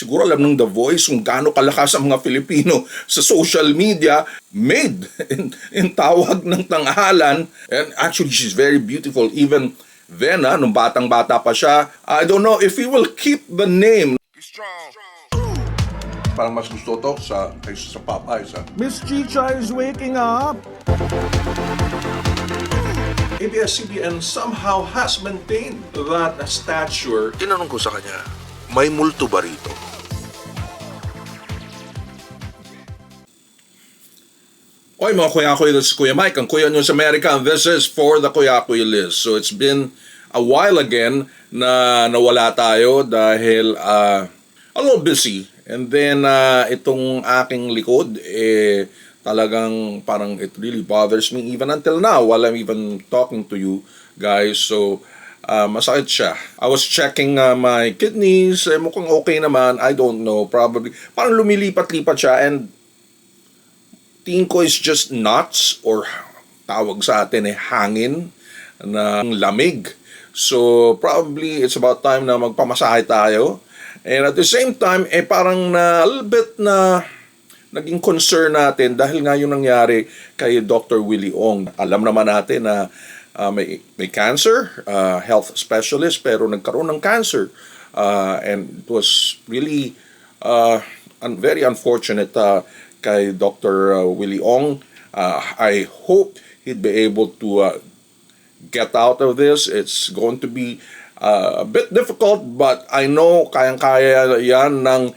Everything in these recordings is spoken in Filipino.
siguro alam ng The Voice kung gaano kalakas ang mga Filipino sa social media, made in tawag ng tanghalan. And actually, she's very beautiful even then, nung batang-bata pa siya. I don't know if he will keep the name. Parang mas gusto to kaysa sa Popeyes. Miss Chicha is waking up. ABS-CBN somehow has maintained that stature. Tinanong ko sa kanya, may multo ba rito? Oy mga kuya-kuya, this is Kuya Mike, ang Kuya News America, and this is for the Kuya-Kuya list. So it's been a while again na nawala tayo dahil a little busy. And then itong aking likod, talagang parang it really bothers me even until now while I'm even talking to you guys. So masakit siya. I was checking my kidneys, mukhang okay naman, I don't know, probably. Parang lumilipat-lipat siya and tingin ko is just nuts or tawag sa atin hangin na lamig. So probably it's about time na magpamasahe tayo. And at the same time, parang a little bit na naging concern natin dahil nga yung nangyari kay Dr. Willie Ong. Alam naman natin na may cancer, health specialist, pero nagkaroon ng cancer. And it was really very unfortunate kay Dr. Willie Ong. I hope he'd be able to get out of this. It's going to be a bit difficult, but I know kayang-kaya yan ng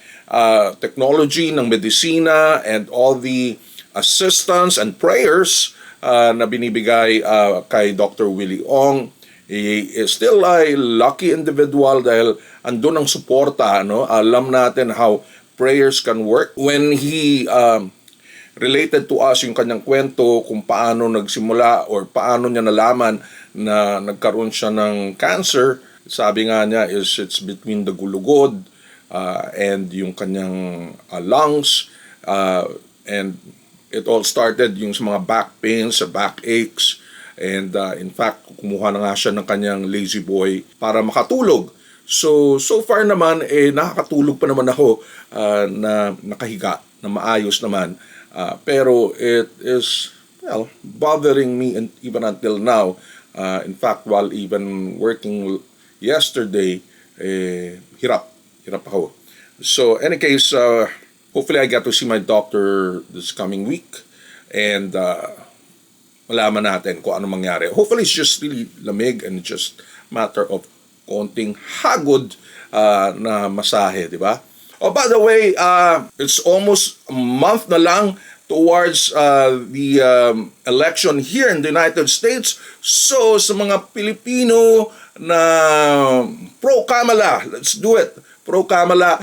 technology, ng medisina, and all the assistance and prayers na binibigay kay Dr. Willie Ong. He is still a lucky individual dahil andun ang suporta. Alam natin how prayers can work. When he related to us yung kanyang kwento kung paano nagsimula or paano niya nalaman na nagkaroon siya ng cancer, sabi nga niya is it's between the gulugod and yung kanyang lungs, and it all started yung sa mga back pains, sa back aches, and in fact kumuha na nga siya ng kanyang lazy boy para makatulog. So far naman nakakatulog pa naman ako na nakahiga na maayos naman, pero it is bothering me and even until now. In fact, while even working yesterday, hirap ako. So, any case, hopefully I get to see my doctor this coming week and malaman natin kung ano mangyari. Hopefully it's just really lamig and just matter of konting hagod na masahe, di ba? Oh, by the way, it's almost a month na lang towards the election here in the United States. So, sa mga Pilipino na pro-Kamala, let's do it. Pro-Kamala,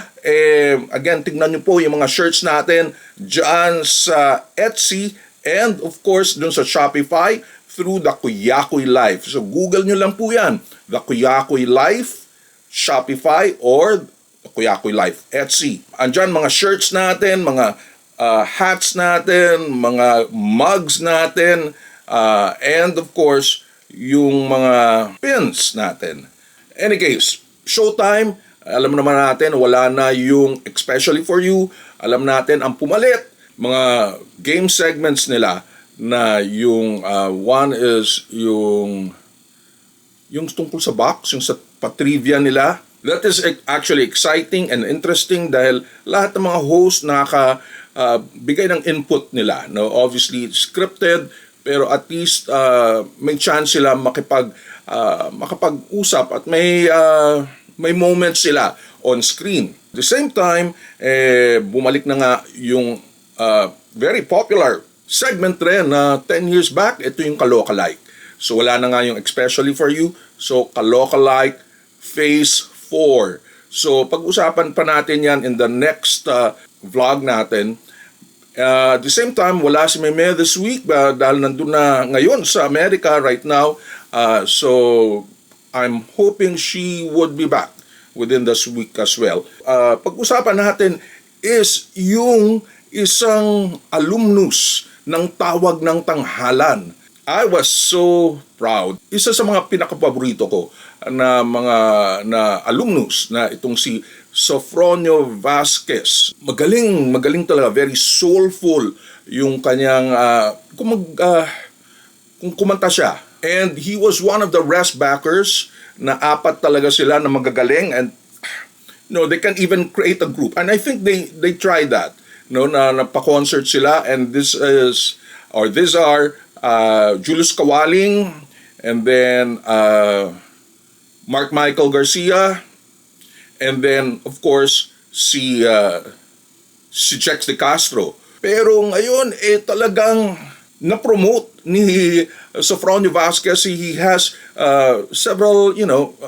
again, tignan nyo po yung mga shirts natin dyan sa Etsy and of course dun sa Shopify through the Kuya-Kuya Life. So, Google nyo lang po yan. The Kuya-Kuya Life, Shopify, or the Kuya-Kuya Life, Etsy. Andyan mga shirts natin, mga hats natin, mga mugs natin, and of course, yung mga pins natin. Any case, showtime, alam naman natin, wala na yung especially for you, alam natin ang pumalit, mga game segments nila na yung one is yung tungkol sa box, yung sa patrivia nila. That is actually exciting and interesting dahil lahat ng mga host bigay ng input nila. No? Obviously, it's scripted, pero at least may chance sila makapag-usap at may moments sila on screen. At the same time, bumalik na nga yung very popular segment rin na 10 years back, ito yung Kaloka-like. So wala na nga yung especially for you. So Kaloka-like Phase 4. So pag-usapan pa natin yan in the next vlog natin. At the same time, wala si Meme this week dahil nandun na ngayon sa America right now. So I'm hoping she would be back within this week as well. Pag-usapan natin is yung isang alumnus ng Tawag ng Tanghalan. I was so proud. Isa sa mga pinakapaborito ko na mga alumnus na itong si Sofronio Vasquez. Magaling talaga, very soulful yung kanyang kung kumanta siya. And he was one of the rest backers na apat talaga sila na magagaling, and they can even create a group. And I think they tried that. Na napa-concert sila, and these are Julius Kawaling, and then Mark Michael Garcia, and then of course si Jex de Castro. Pero ngayon talagang na-promote ni Sofronio Vasquez. He has several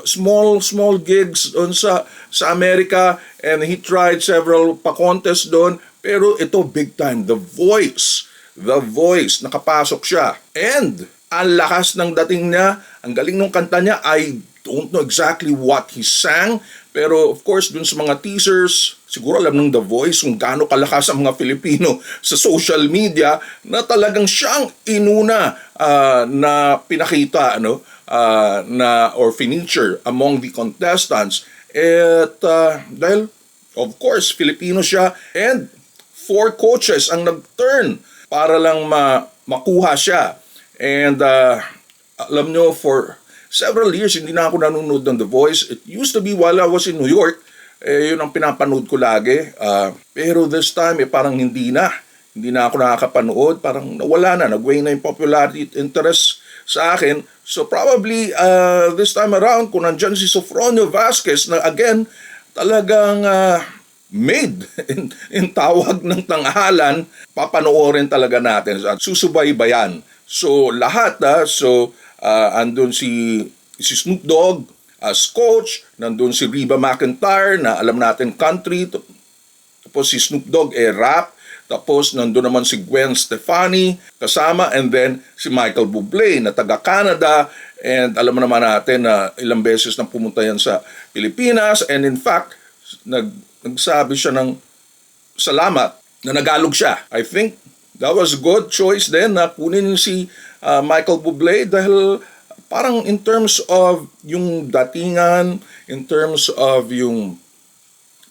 small gigs on sa Amerika, and he tried several pa-contest doon, pero ito big time, The Voice, nakapasok siya, and ang lakas ng dating niya, ang galing ng kanta niya. I don't know exactly what he sang, pero of course dun sa mga teasers, siguro alam ng The Voice kung gaano kalakas ang mga Filipino sa social media, na talagang siyang inuna na pinakita or feature among the contestants. At dahil of course Filipino siya, and 4 coaches ang nag-turn para lang makuha siya. And alam nyo, for several years hindi na ako nanonood ng The Voice. It used to be while I was in New York, yun ang pinapanood ko lagi. Pero this time parang hindi na ako nakakapanood. Parang nawala na, nag-wane na yung popularity interest sa akin. So probably this time around, kung nandyan si Sofronio Vasquez na again talagang made in tawag ng tanghalan, papanoorin talaga natin at susubaybayan. So lahat andun si Snoop Dogg as coach, nandun si Reba McEntire na alam natin country, tapos si Snoop Dogg rap, tapos nandun naman si Gwen Stefani kasama, and then si Michael Bublé na taga Canada, and alam naman natin na ilang beses na pumunta yan sa Pilipinas, and in fact nagsabi siya ng salamat na nagalog siya. I think that was a good choice din na kunin si Michael Bublé, dahil parang in terms of yung datingan, in terms of yung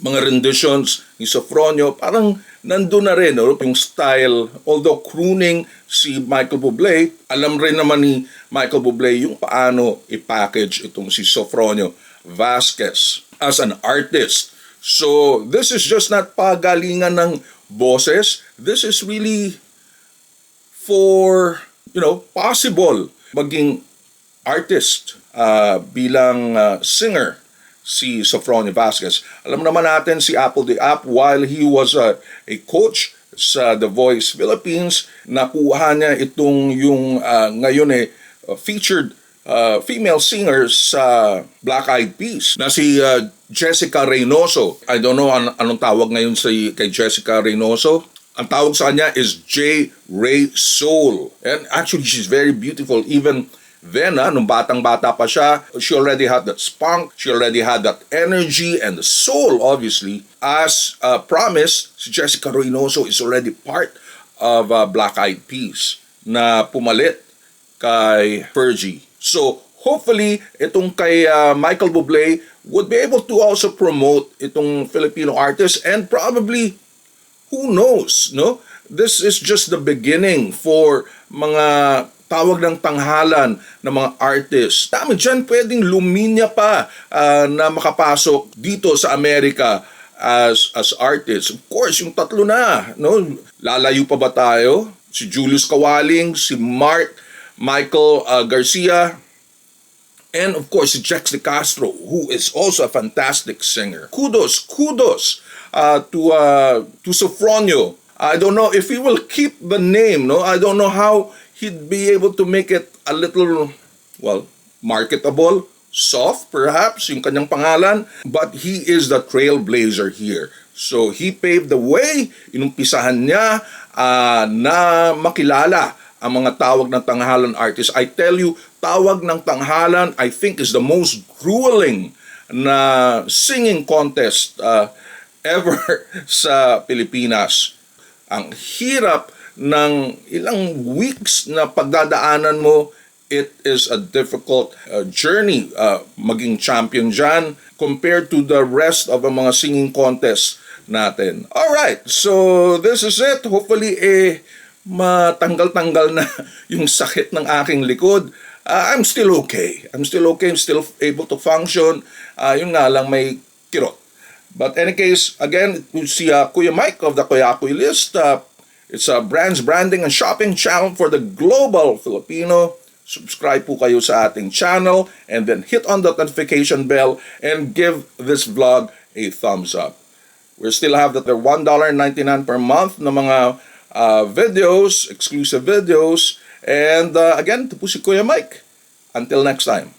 mga renditions ni Sofronio, parang nandun na rin yung style. Although crooning si Michael Bublé, alam rin naman ni Michael Bublé yung paano i-package itong si Sofronio Vasquez as an artist. So this is just not pagalingan ng boses. This is really for possible maging artist bilang singer si Sofronio Vasquez. Alam naman natin si Apple the App, while he was a coach sa The Voice Philippines, nakuha niya itong yung ngayon featured female singer sa Black Eyed Peas na si Jessica Reynoso. I don't know anong tawag ngayon kay Jessica Reynoso. Ang tawag sa kanya is J. Ray Soul. And actually, she's very beautiful. Even then, nung batang-bata pa siya, she already had that spunk, she already had that energy and the soul, obviously. As promised, si Jessica Reynoso is already part of Black Eyed Peas na pumalit kay Fergie. So, hopefully, itong kay Michael Bublé would be able to also promote itong Filipino artist, and probably, who knows, no? This is just the beginning for mga tawag ng tanghalan ng mga artists. Dami dyan pwedeng luminya pa na makapasok dito sa Amerika as artists. Of course, yung tatlo na, no? Lalayo pa ba tayo? Si Julius Kawaling, si Mark Michael Garcia, and of course si Jex de Castro, who is also a fantastic singer. Kudos to Sofronio. I don't know if he will keep the name, no? I don't know how he'd be able to make it a little, marketable, soft perhaps, yung kanyang pangalan, but he is the trailblazer here. So he paved the way, inumpisahan niya na makilala ang mga tawag ng tanghalan artists. I tell you, tawag ng tanghalan, I think, is the most grueling na singing contest ever sa Pilipinas. Ang hirap ng ilang weeks na pagdadaanan mo it is a difficult journey maging champion dyan compared to the rest of the mga singing contests natin. Alright, so this is it. Hopefully, matanggal-tanggal na yung sakit ng aking likod. I'm still okay. I'm still still able to function. Yung nga lang may kirot. But any case, again, you see Kuya Mike of the Kuya Kuy List. It's a branding and shopping channel for the global Filipino. Subscribe po kayo sa ating channel and then hit on the notification bell and give this vlog a thumbs up. We still have the $1.99 per month na mga videos, exclusive videos. And again, ito po si Kuya Mike. Until next time.